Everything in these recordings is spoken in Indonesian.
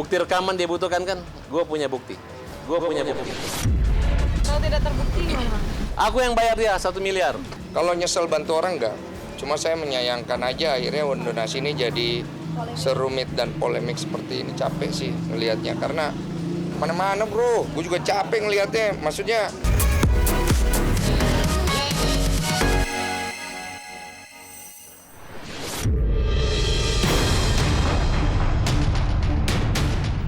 Bukti rekaman dia butuhkan kan? Gue punya bukti. Kalau tidak terbukti gimana? Aku yang bayar dia 1 miliar. Kalau nyesel bantu orang enggak. Cuma saya menyayangkan aja akhirnya donasi ini jadi serumit dan polemik seperti ini. Capek sih ngelihatnya karena mana-mana bro. Gue juga capek ngelihatnya. Maksudnya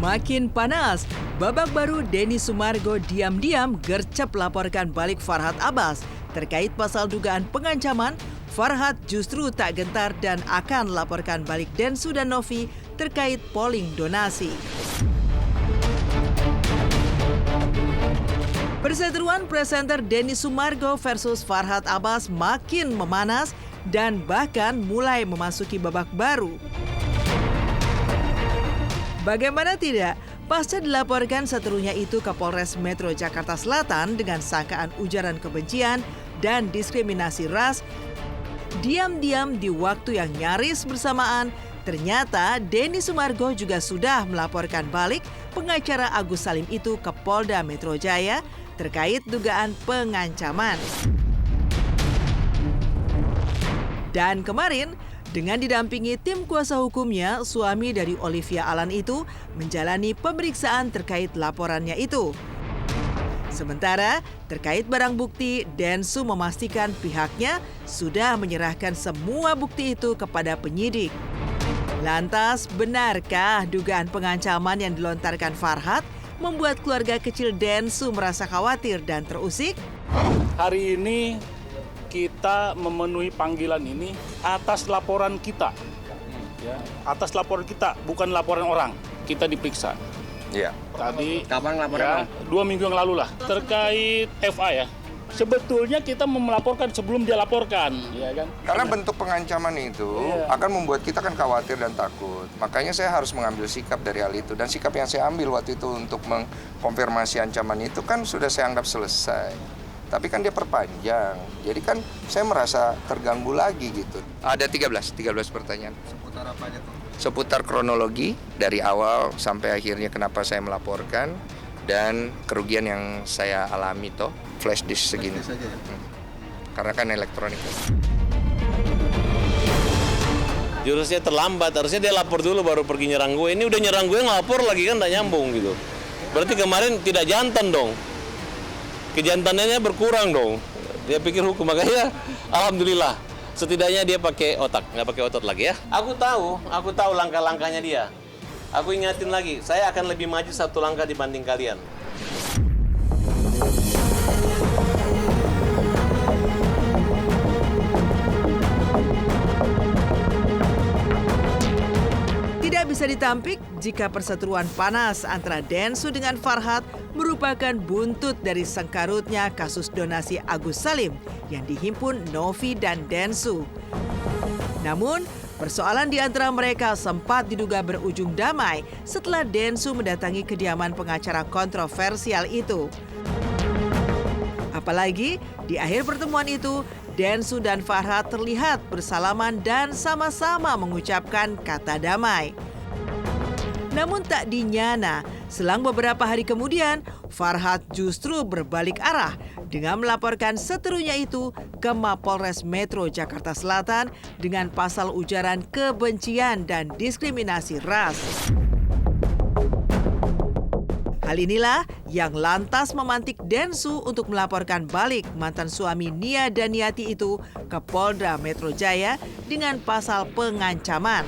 makin panas, babak baru Denny Sumargo diam-diam gercep laporkan balik Farhad Abbas. Terkait pasal dugaan pengancaman, Farhad justru tak gentar dan akan laporkan balik Densu dan Novi terkait polling donasi. Perseteruan presenter Denny Sumargo versus Farhad Abbas makin memanas dan bahkan mulai memasuki babak baru. Bagaimana tidak, pasca dilaporkan seterunya itu ke Polres Metro Jakarta Selatan dengan sangkaan ujaran kebencian dan diskriminasi ras, diam-diam di waktu yang nyaris bersamaan, ternyata Denny Sumargo juga sudah melaporkan balik pengacara Agus Salim itu ke Polda Metro Jaya terkait dugaan pengancaman. Dan kemarin, dengan didampingi tim kuasa hukumnya, suami dari Olivia Alan itu menjalani pemeriksaan terkait laporannya itu. Sementara terkait barang bukti, Densu memastikan pihaknya sudah menyerahkan semua bukti itu kepada penyidik. Lantas, benarkah dugaan pengancaman yang dilontarkan Farhad membuat keluarga kecil Densu merasa khawatir dan terusik? Hari ini kita memenuhi panggilan ini atas laporan kita, ya, atas laporan kita, bukan laporan orang. Kita diperiksa. Iya. Tadi. Kapan laporan? Ya, 2 minggu yang lalu lah. Terkait FA ya. Sebetulnya kita melaporkan sebelum dia laporkan, ya kan? Karena bentuk pengancaman itu akan membuat kita kan khawatir dan takut. Makanya saya harus mengambil sikap dari hal itu. Dan sikap yang saya ambil waktu itu untuk mengkonfirmasi ancaman itu kan sudah saya anggap selesai. Tapi kan dia perpanjang, jadi kan saya merasa terganggu lagi gitu. Ada 13 pertanyaan. Seputar apa aja tuh? Seputar kronologi dari awal sampai akhirnya kenapa saya melaporkan dan kerugian yang saya alami toh flash disk segini. Flash disk aja ya? Karena kan elektronik. Jurusnya terlambat, harusnya dia lapor dulu baru pergi nyerang gue. Ini udah nyerang gue ngelapor lagi kan nggak nyambung gitu. Berarti kemarin tidak jantan dong. Kejantanannya berkurang dong. Dia pikir hukum, makanya alhamdulillah. Setidaknya dia pakai otak, nggak pakai otot lagi ya. Aku tahu langkah-langkahnya dia. Aku ingatin lagi, saya akan lebih maju 1 langkah dibanding kalian. Tidak bisa ditampik jika perseteruan panas antara Densu dengan Farhad merupakan buntut dari sengkarutnya kasus donasi Agus Salim yang dihimpun Novi dan Densu. Namun, persoalan di antara mereka sempat diduga berujung damai setelah Densu mendatangi kediaman pengacara kontroversial itu. Apalagi, di akhir pertemuan itu, Densu dan Farhad terlihat bersalaman dan sama-sama mengucapkan kata damai. Namun tak dinyana, selang beberapa hari kemudian, Farhad justru berbalik arah dengan melaporkan seterunya itu ke Mapolres Metro Jakarta Selatan dengan pasal ujaran kebencian dan diskriminasi ras. Hal inilah yang lantas memantik Densu untuk melaporkan balik mantan suami Nia Daniati itu ke Polda Metro Jaya dengan pasal pengancaman.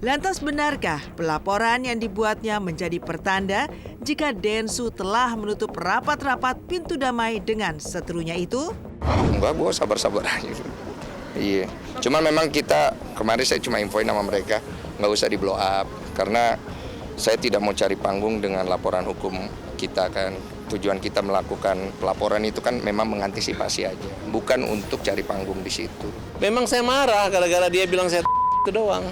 Lantas benarkah pelaporan yang dibuatnya menjadi pertanda jika Densu telah menutup rapat-rapat pintu damai dengan seterunya itu? Enggak, gue sabar-sabar aja. Iya. Cuma memang kita, kemarin saya cuma infoin sama mereka, nggak usah di blow up. Karena saya tidak mau cari panggung dengan laporan hukum kita kan. Tujuan kita melakukan pelaporan itu kan memang mengantisipasi aja. Bukan untuk cari panggung di situ. Memang saya marah gara-gara dia bilang saya itu doang.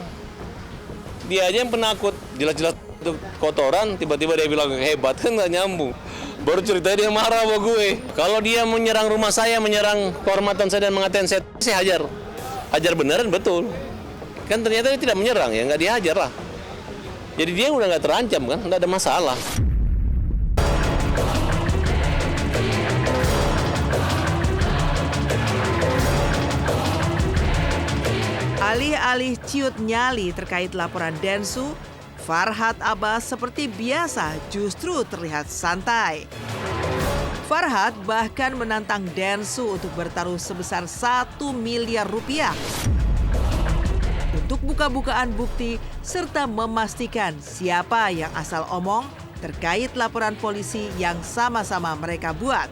Dia aja yang penakut, jelas-jelas itu kotoran, tiba-tiba dia bilang hebat, kan nggak nyambung. Baru ceritanya dia marah sama gue. Kalau dia menyerang rumah saya, menyerang kehormatan saya dan mengatain saya hajar. Hajar beneran betul. Kan ternyata dia tidak menyerang, ya nggak dihajar lah. Jadi dia udah nggak terancam kan, nggak ada masalah. Alih-alih ciut nyali terkait laporan Densu, Farhad Abbas seperti biasa justru terlihat santai. Farhad bahkan menantang Densu untuk bertaruh sebesar 1 miliar rupiah untuk buka-bukaan bukti serta memastikan siapa yang asal omong terkait laporan polisi yang sama-sama mereka buat.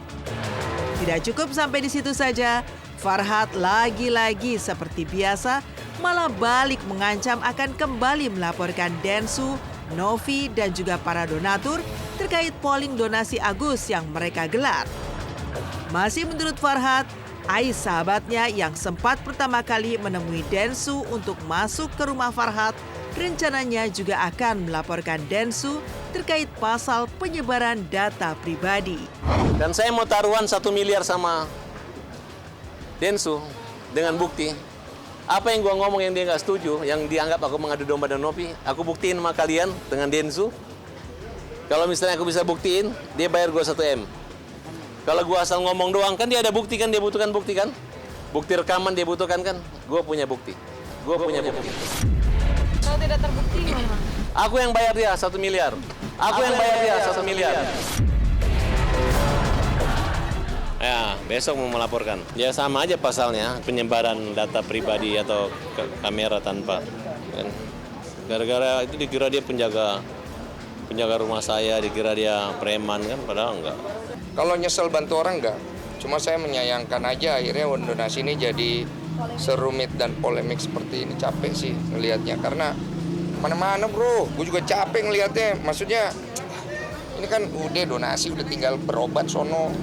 Tidak cukup sampai di situ saja, Farhad lagi-lagi seperti biasa malah balik mengancam akan kembali melaporkan Densu, Novi, dan juga para donatur terkait polling donasi Agus yang mereka gelar. Masih menurut Farhad, Ais sahabatnya yang sempat pertama kali menemui Densu untuk masuk ke rumah Farhad, rencananya juga akan melaporkan Densu terkait pasal penyebaran data pribadi. Dan saya mau taruhan 1 miliar sama Densu dengan bukti. Apa yang gua ngomong yang dia nggak setuju, yang dianggap aku mengadu domba dan Novi, aku buktiin sama kalian dengan Densu. Kalau misalnya aku bisa buktiin, dia bayar gua 1 M. Kalau gua asal ngomong doang, kan dia ada bukti kan, dia butuhkan bukti kan? Bukti rekaman dia butuhkan kan? Gua punya bukti. Gua punya bukti. Kalau tidak terbukti gimana? Aku yang bayar dia 1 miliar. Aku yang bayar dia 1 miliar. Ya, besok mau melaporkan. Ya sama aja pasalnya, penyebaran data pribadi atau kamera tanpa. Kan. Gara-gara itu dikira dia penjaga rumah saya, dikira dia preman kan, padahal enggak. Kalau nyesel bantu orang enggak. Cuma saya menyayangkan aja akhirnya donasi ini jadi serumit dan polemik seperti ini. Capek sih ngelihatnya karena mana-mana bro, gue juga capek ngelihatnya. Maksudnya ini kan udah donasi, udah tinggal berobat sono.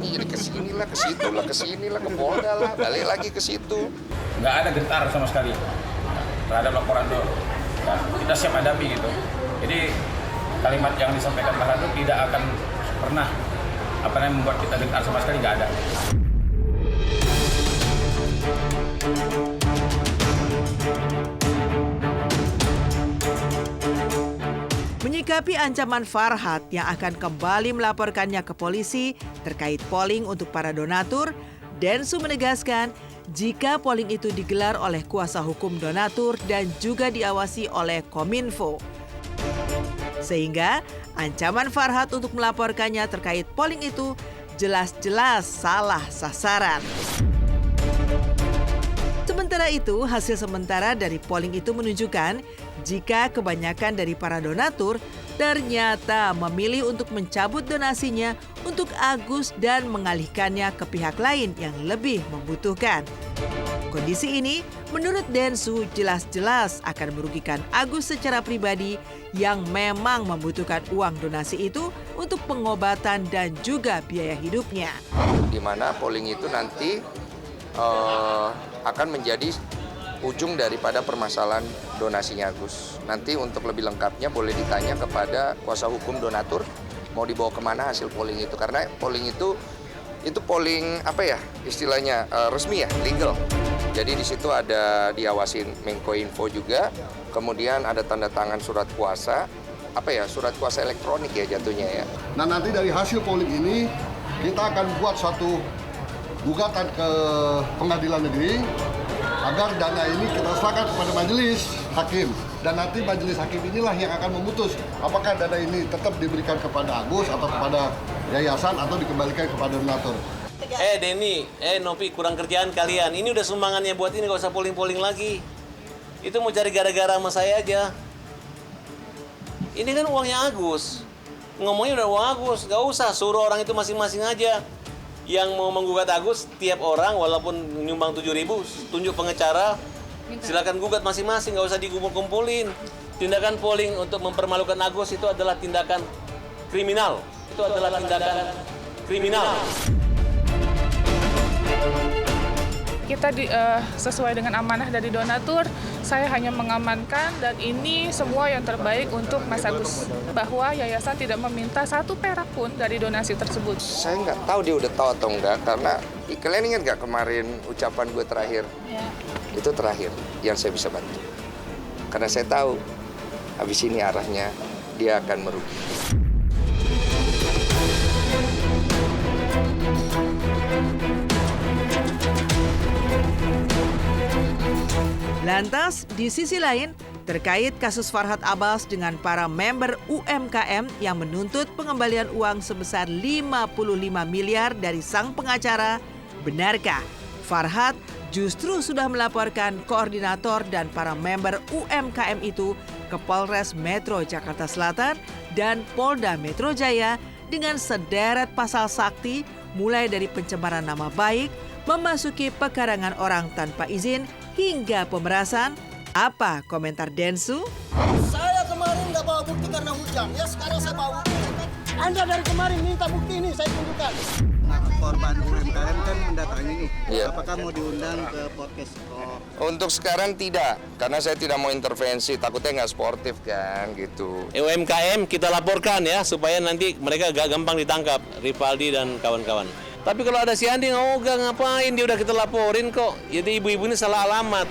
Jadi kesini lah, ke Polda lah, balik lagi ke situ. Nggak ada gentar sama sekali terhadap laporan itu. Nah, kita siap hadapi gitu. Jadi kalimat yang disampaikan Pak Ratu tidak akan pernah membuat kita gentar sama sekali, nggak ada. Menyikapi ancaman Farhad yang akan kembali melaporkannya ke polisi terkait polling untuk para donatur, Densu menegaskan jika polling itu digelar oleh kuasa hukum donatur dan juga diawasi oleh Kominfo. Sehingga ancaman Farhad untuk melaporkannya terkait polling itu jelas-jelas salah sasaran. Sementara itu, hasil sementara dari polling itu menunjukkan jika kebanyakan dari para donatur ternyata memilih untuk mencabut donasinya untuk Agus dan mengalihkannya ke pihak lain yang lebih membutuhkan. Kondisi ini menurut Densu jelas-jelas akan merugikan Agus secara pribadi yang memang membutuhkan uang donasi itu untuk pengobatan dan juga biaya hidupnya. Di mana polling itu nanti akan menjadi ujung daripada permasalahan donasinya Agus. Nanti untuk lebih lengkapnya boleh ditanya kepada kuasa hukum donatur mau dibawa kemana hasil polling itu. Karena polling itu polling apa ya istilahnya resmi ya, legal. Jadi di situ ada diawasin Menkominfo juga, kemudian ada tanda tangan surat kuasa, surat kuasa elektronik ya jatuhnya ya. Nah nanti dari hasil polling ini kita akan buat satu gugatan ke pengadilan negeri agar dana ini kita serahkan kepada majelis hakim. Dan nanti majelis hakim inilah yang akan memutus apakah dana ini tetap diberikan kepada Agus atau kepada yayasan atau dikembalikan kepada donatur. Denny, Novi, kurang kerjaan kalian. Ini udah sumbangannya buat ini, gak usah polling-polling lagi. Itu mau cari gara-gara sama saya aja. Ini kan uangnya Agus. Ngomongnya udah uang Agus, gak usah suruh orang itu masing-masing aja. Yang mau menggugat Agus, tiap orang walaupun nyumbang 7.000, tunjuk pengacara, silakan gugat masing-masing, nggak usah dikumpul-kumpulin. Tindakan polling untuk mempermalukan Agus itu adalah tindakan kriminal. Itu adalah tindakan kriminal. Kita sesuai dengan amanah dari donatur, saya hanya mengamankan dan ini semua yang terbaik untuk Mas Agus. Bahwa yayasan tidak meminta 1 perak pun dari donasi tersebut. Saya nggak tahu dia udah tahu atau enggak, karena kalian ingat nggak kemarin ucapan gue terakhir? Ya. Itu terakhir yang saya bisa bantu. Karena saya tahu habis ini arahnya dia akan merugi. Lantas, di sisi lain, terkait kasus Farhad Abbas dengan para member UMKM yang menuntut pengembalian uang sebesar 55 miliar dari sang pengacara, benarkah Farhad justru sudah melaporkan koordinator dan para member UMKM itu ke Polres Metro Jakarta Selatan dan Polda Metro Jaya dengan sederet pasal sakti mulai dari pencemaran nama baik, memasuki pekarangan orang tanpa izin, hingga pemerasan? Apa komentar Densu? Saya kemarin nggak bawa bukti karena hujan, ya sekarang saya bawa bukti. Anda dari kemarin minta bukti ini, saya tunjukkan. Nah, korban UMKM kan mendatangi nih. Iya. Apakah mau diundang ke podcast? Untuk sekarang tidak, karena saya tidak mau intervensi, takutnya nggak sportif kan gitu. UMKM kita laporkan ya, supaya nanti mereka gak gampang ditangkap, Rivaldi dan kawan-kawan. Tapi kalau ada si Andi, oh gak ngapain, dia udah kita laporin kok. Jadi ibu-ibu ini salah alamat.